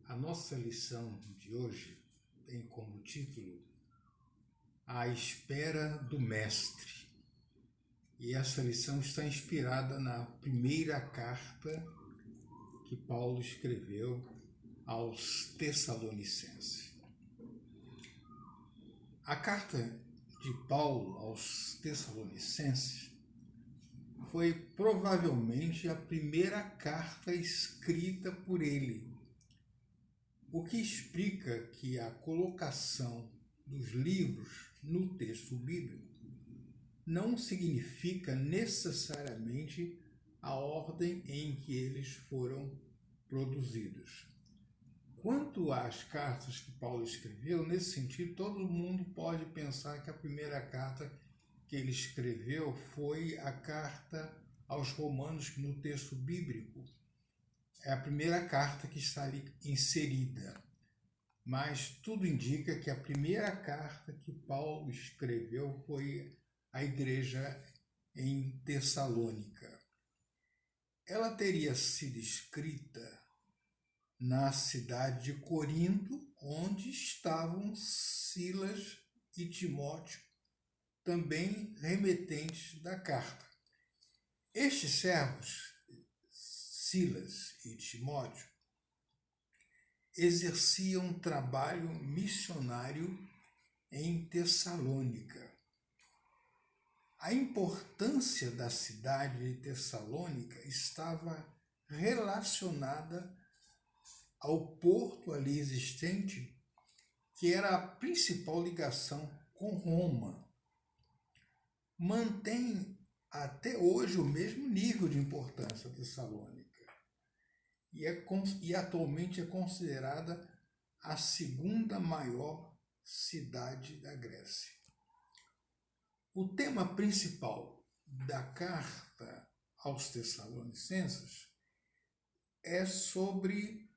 A nossa lição de hoje tem como título A Espera do Mestre. E essa lição está inspirada na primeira carta que Paulo escreveu aos Tessalonicenses. A carta de Paulo aos Tessalonicenses foi provavelmente a primeira carta escrita por ele, o que explica que a colocação dos livros no texto bíblico não significa necessariamente a ordem em que eles foram produzidos. Quanto às cartas que Paulo escreveu, nesse sentido, todo mundo pode pensar que a primeira carta que ele escreveu foi a carta aos Romanos, que no texto bíblico é a primeira carta que está ali inserida. Mas tudo indica que a primeira carta que Paulo escreveu foi à igreja em Tessalônica. Ela teria sido escrita na cidade de Corinto, onde estavam Silas e Timóteo, também remetentes da carta. Estes servos, Silas e Timóteo, exerciam um trabalho missionário em Tessalônica. A importância da cidade de Tessalônica estava relacionada ao porto ali existente, que era a principal ligação com Roma. Mantém até hoje o mesmo nível de importância Tessalônica e atualmente é considerada a segunda maior cidade da Grécia. O tema principal da carta aos Tessalonicenses é sobre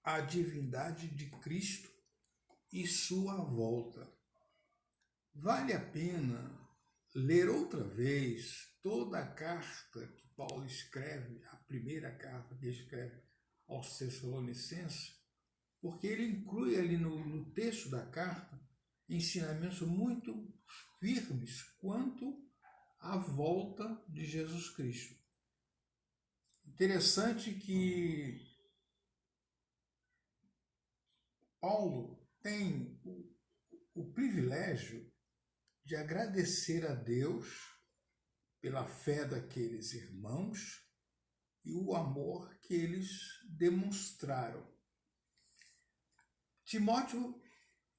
a divindade de Cristo e sua volta. Vale a pena ler outra vez toda a carta que Paulo escreve, a primeira carta que ele escreve aos Tessalonicenses, porque ele inclui ali no texto da carta ensinamentos muito firmes quanto à volta de Jesus Cristo. Interessante que Paulo tem o privilégio de agradecer a Deus pela fé daqueles irmãos e o amor que eles demonstraram. Timóteo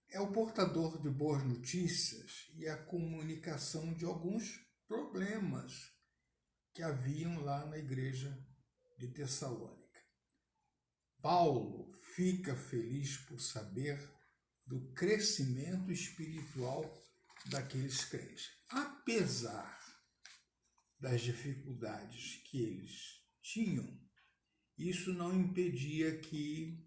é o portador de boas notícias e a comunicação de alguns problemas que haviam lá na igreja de Tessalônica. Paulo fica feliz por saber do crescimento espiritual daqueles crentes. Apesar das dificuldades que eles tinham, isso não impedia que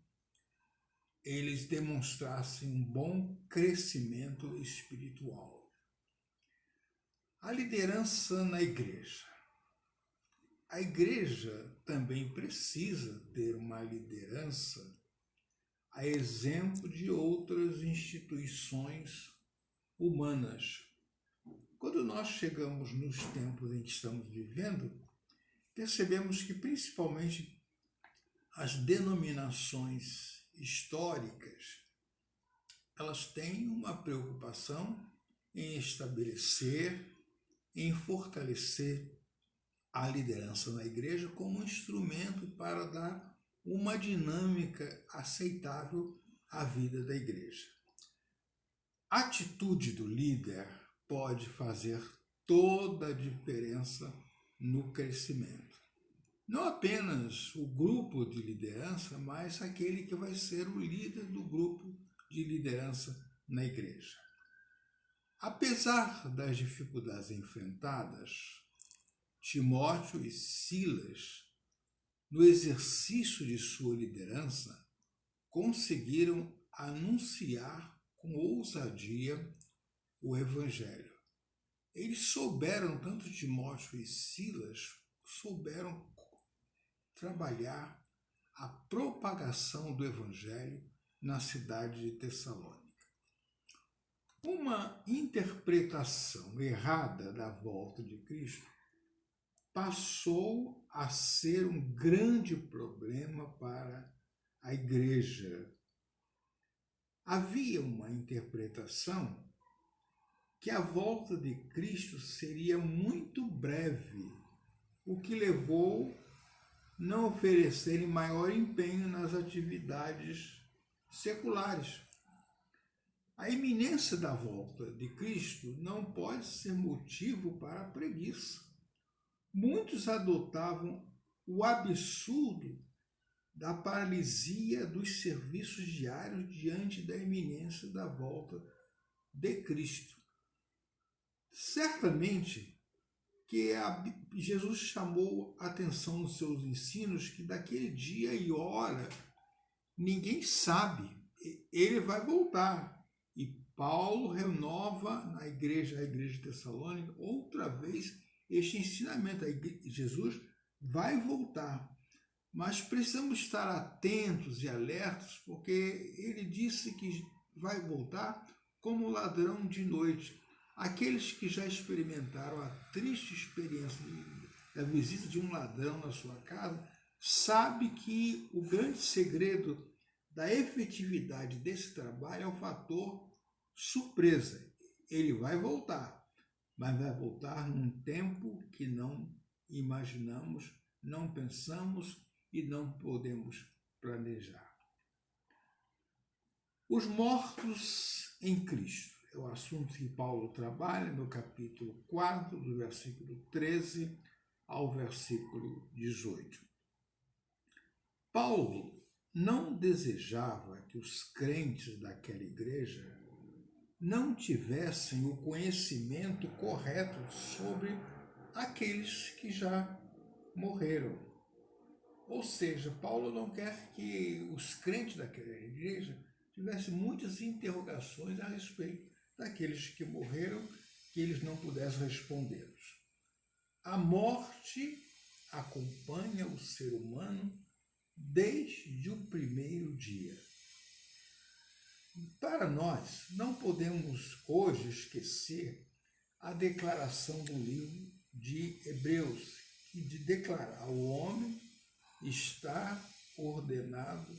eles demonstrassem um bom crescimento espiritual. A liderança na igreja. A igreja também precisa ter uma liderança a exemplo de outras instituições humanas. Quando nós chegamos nos tempos em que estamos vivendo, percebemos que principalmente as denominações históricas, elas têm uma preocupação em estabelecer, em fortalecer a liderança na igreja como um instrumento para dar uma dinâmica aceitável à vida da igreja. A atitude do líder pode fazer toda a diferença no crescimento. Não apenas o grupo de liderança, mas aquele que vai ser o líder do grupo de liderança na igreja. Apesar das dificuldades enfrentadas, Timóteo e Silas, no exercício de sua liderança, conseguiram anunciar com ousadia o Evangelho. Eles souberam, tanto Timóteo e Silas, souberam trabalhar a propagação do Evangelho na cidade de Tessalônica. Uma interpretação errada da volta de Cristo passou a ser um grande problema para a igreja. Havia uma interpretação que a volta de Cristo seria muito breve, o que levou a não oferecerem maior empenho nas atividades seculares. A iminência da volta de Cristo não pode ser motivo para a preguiça. Muitos adotavam o absurdo da paralisia dos serviços diários diante da iminência da volta de Cristo. Certamente que Jesus chamou a atenção nos seus ensinos que daquele dia e hora ninguém sabe, ele vai voltar. E Paulo renova a igreja de Tessalônica outra vez este ensinamento. Jesus vai voltar, mas precisamos estar atentos e alertos, porque ele disse que vai voltar como ladrão de noite. Aqueles que já experimentaram a triste experiência da visita de um ladrão na sua casa, sabem que o grande segredo da efetividade desse trabalho é o fator surpresa. Ele vai voltar, mas vai voltar num tempo que não imaginamos, não pensamos e não podemos planejar. Os mortos em Cristo é o assunto que Paulo trabalha no capítulo 4, do versículo 13 ao versículo 18. Paulo não desejava que os crentes daquela igreja não tivessem o conhecimento correto sobre aqueles que já morreram. Ou seja, Paulo não quer que os crentes daquela igreja tivessem muitas interrogações a respeito daqueles que morreram, que eles não pudessem respondê-los. A morte acompanha o ser humano desde o primeiro dia. Para nós, não podemos hoje esquecer a declaração do livro de Hebreus, que de declarar o homem está ordenado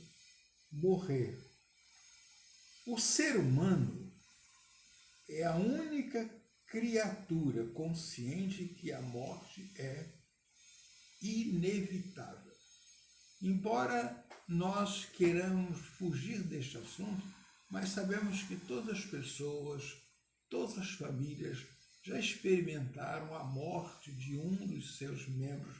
morrer. O ser humano é a única criatura consciente que a morte é inevitável. Embora nós queiramos fugir deste assunto, mas sabemos que todas as pessoas, todas as famílias já experimentaram a morte de um dos seus membros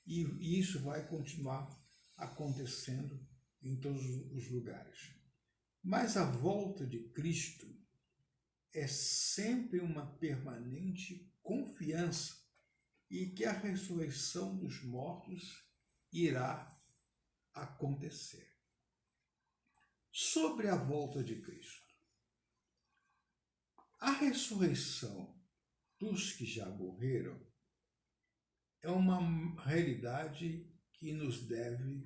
e isso vai continuar acontecendo em todos os lugares. Mas a volta de Cristo é sempre uma permanente confiança e que a ressurreição dos mortos irá acontecer. Sobre a volta de Cristo. A ressurreição dos que já morreram é uma realidade que nos deve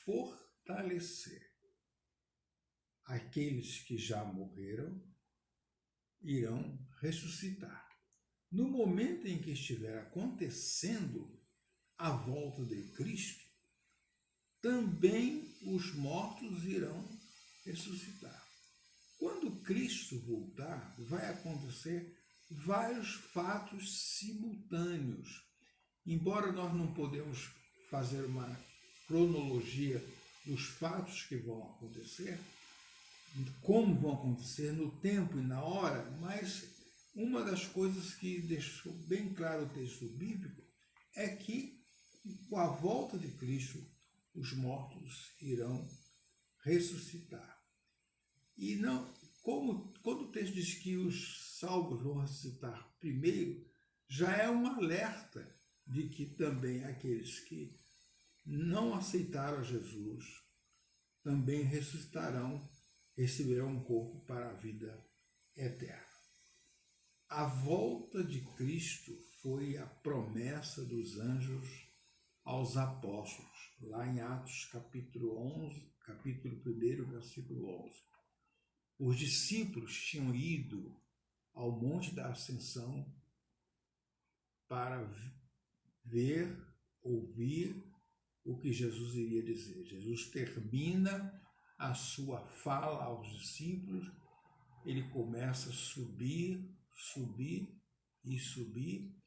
fortalecer. Aqueles que já morreram irão ressuscitar. No momento em que estiver acontecendo a volta de Cristo, também os mortos irão ressuscitar. Quando Cristo voltar, vai acontecer vários fatos simultâneos. Embora nós não podemos fazer uma cronologia dos fatos que vão acontecer, como vão acontecer no tempo e na hora, mas uma das coisas que deixou bem claro o texto bíblico é que com a volta de Cristo, os mortos irão ressuscitar. E não, como quando o texto diz que os salvos vão ressuscitar primeiro, já é um alerta de que também aqueles que não aceitaram Jesus também ressuscitarão, receberão um corpo para a vida eterna. A volta de Cristo foi a promessa dos anjos aos apóstolos. lá em Atos capítulo 11, capítulo 1, versículo 11. Os discípulos tinham ido ao Monte da Ascensão para ver, ouvir o que Jesus iria dizer. Jesus termina a sua fala aos discípulos, ele começa a subir, subir e subir,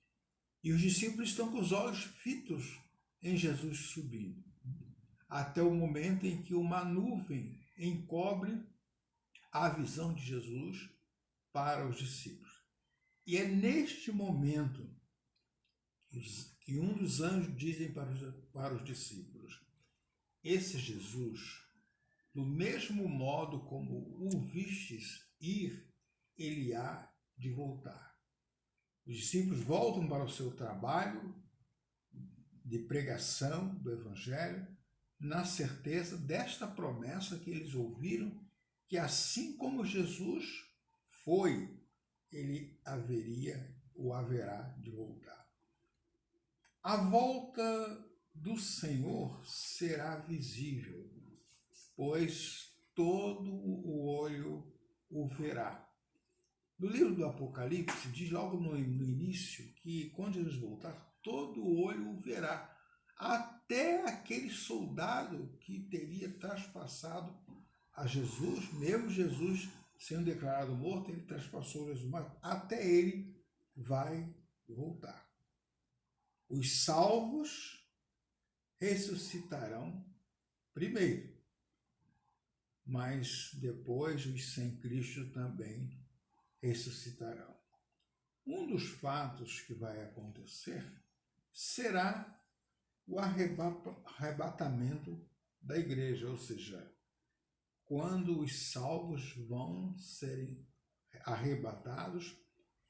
e os discípulos estão com os olhos fitos em Jesus subindo, até o momento em que uma nuvem encobre a visão de Jesus para os discípulos. E é neste momento que um dos anjos dizem para os discípulos: esse Jesus, do mesmo modo como o vistes ir, ele há de voltar. Os discípulos voltam para o seu trabalho de pregação do Evangelho, na certeza desta promessa que eles ouviram, que assim como Jesus foi, ele haverá de voltar. A volta do Senhor será visível, pois todo o olho o verá. No livro do Apocalipse, diz logo no início que quando Jesus voltar, todo o olho o verá. Até aquele soldado que teria traspassado a Jesus, mesmo Jesus sendo declarado morto, ele traspassou Jesus, mas até ele vai voltar. Os salvos ressuscitarão primeiro, mas depois os sem Cristo também ressuscitarão. Um dos fatos que vai acontecer será o arrebatamento da igreja, ou seja, quando os salvos vão serem arrebatados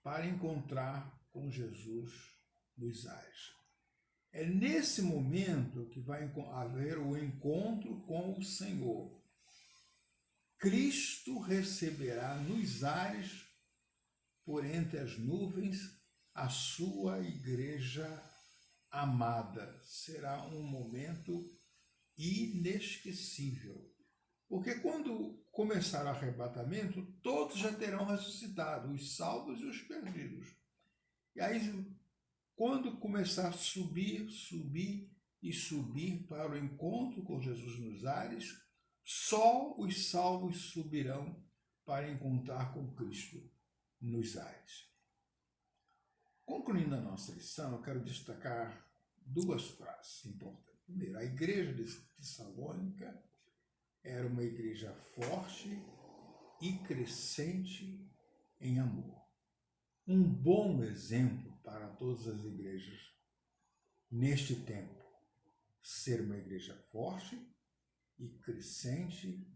para encontrar com Jesus nos ares. É nesse momento que vai haver o encontro com o Senhor. Cristo receberá nos ares, por entre as nuvens, a sua igreja amada. Será um momento inesquecível. Porque quando começar o arrebatamento, todos já terão ressuscitado, os salvos e os perdidos. E aí, quando começar a subir, subir e subir para o encontro com Jesus nos ares, só os salvos subirão para encontrar com Cristo nos ares. Concluindo a nossa lição, eu quero destacar duas frases importantes. Primeiro, a igreja de Tessalônica era uma igreja forte e crescente em amor. Um bom exemplo para todas as igrejas neste tempo, ser uma igreja forte e crescente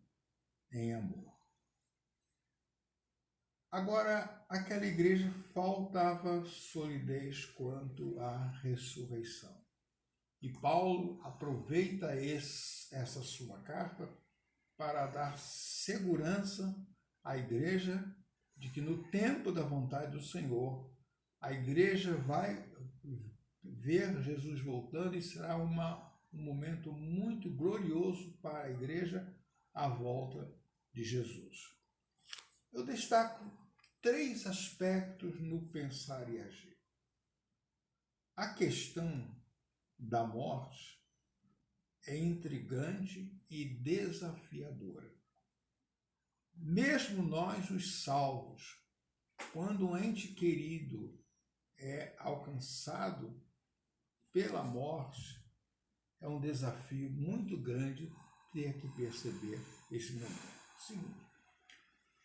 em amor. Agora, aquela igreja faltava solidez quanto à ressurreição. E Paulo aproveita essa sua carta para dar segurança à igreja de que no tempo da vontade do Senhor, a igreja vai ver Jesus voltando e será um momento muito glorioso para a igreja, a volta de Jesus. Eu destaco 3 aspectos no pensar e agir. A questão da morte é intrigante e desafiadora. Mesmo nós, os salvos, quando um ente querido é alcançado pela morte, é um desafio muito grande ter que perceber esse momento. Segundo,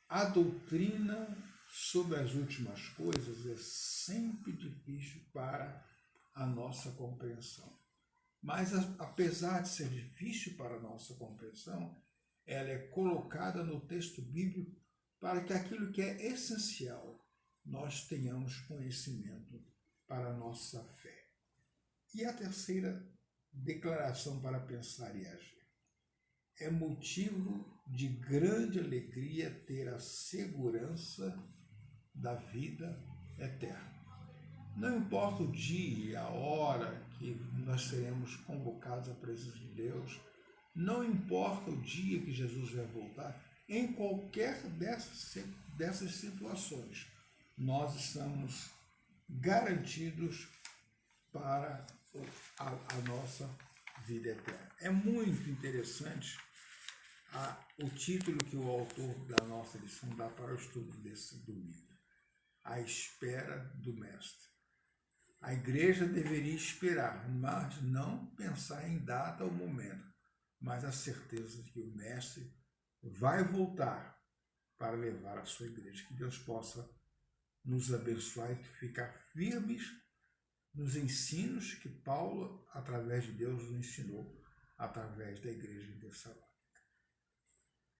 a doutrina sobre as últimas coisas é sempre difícil para a nossa compreensão. Mas, apesar de ser difícil para a nossa compreensão, ela é colocada no texto bíblico para que aquilo que é essencial nós tenhamos conhecimento para a nossa fé. E a terceira declaração para pensar e agir. É motivo de grande alegria ter a segurança da vida eterna. Não importa o dia, a hora que nós seremos convocados à presença de Deus, não importa o dia que Jesus vai voltar, em qualquer dessas situações, nós estamos garantidos para a nossa vida eterna. É muito interessante o título que o autor da nossa lição dá para o estudo desse domingo: A Espera do Mestre. A igreja deveria esperar, mas não pensar em data ou momento, mas a certeza de que o Mestre vai voltar para levar a sua igreja. Que Deus possa nos abençoar e ficar firmes nos ensinos que Paulo, através de Deus, nos ensinou através da igreja de Tessalônica.